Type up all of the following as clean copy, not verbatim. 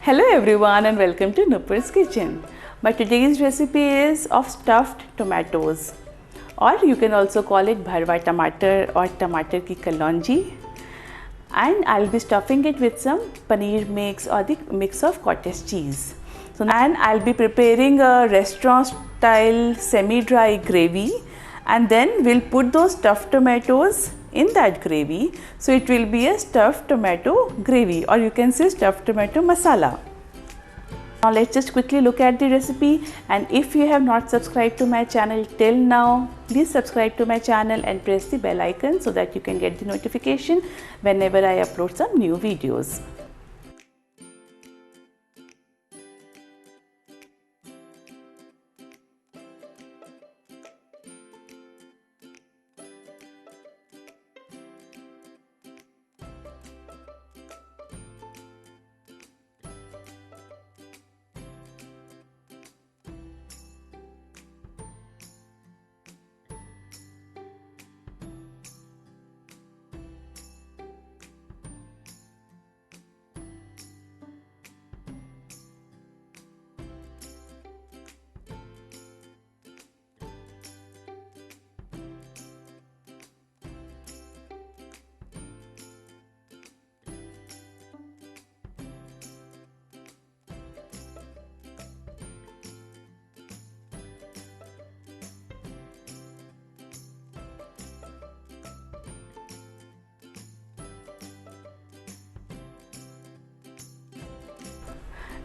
Hello everyone and welcome to Nupur's Kitchen. My today's recipe is of stuffed tomatoes, or you can also call it bharwa tomato or tomato ki kalonji. And I'll be stuffing it with some paneer mix or the mix of cottage cheese. And I'll be preparing a restaurant style semi-dry gravy, and then we'll put those stuffed tomatoes in that gravy. So it will be a stuffed tomato gravy, or you can say stuffed tomato masala. Now let's just quickly look at the recipe, and if you have not subscribed to my channel till now, please subscribe to my channel and press the bell icon so that you can get the notification whenever I upload some new videos.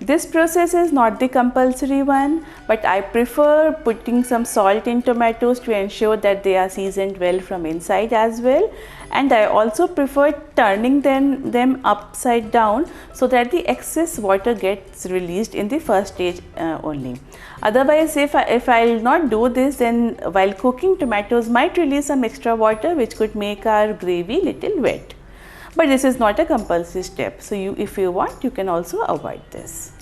This process is not the compulsory one, but I prefer putting some salt in tomatoes to ensure that they are seasoned well from inside as well. And I also prefer turning them upside down so that the excess water gets released in the first stage only. Otherwise, if I'll not do this, then while cooking, tomatoes might release some extra water which could make our gravy little wet. But this is not a compulsory step, so if you want, you can also avoid this.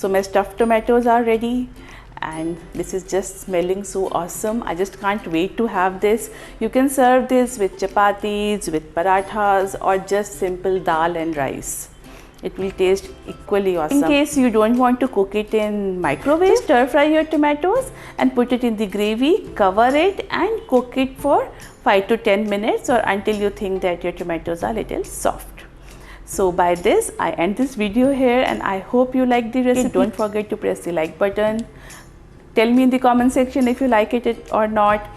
So my stuffed tomatoes are ready and this is just smelling so awesome. I just can't wait to have this. You can serve this with chapatis, with parathas, or just simple dal and rice. It will taste equally awesome. In case you don't want to cook it in microwave, just stir fry your tomatoes and put it in the gravy, cover it and cook it for 5 to 10 minutes or until you think that your tomatoes are a little soft. So by this, I end this video here and I hope you like the recipe. Don't forget to press the like button. Tell me in the comment section if you like it or not,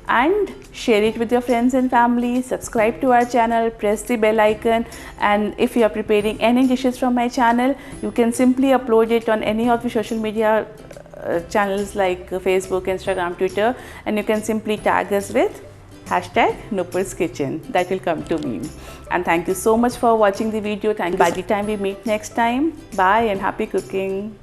and share it with your friends and family. Subscribe to our channel, press the bell icon, and if you are preparing any dishes from my channel, you can simply upload it on any of the social media channels like Facebook, Instagram, Twitter, and you can simply tag us with #Nupur's Kitchen. That will come to me. And thank you so much for watching the video. Thank you. By the time we meet next time, bye and happy cooking.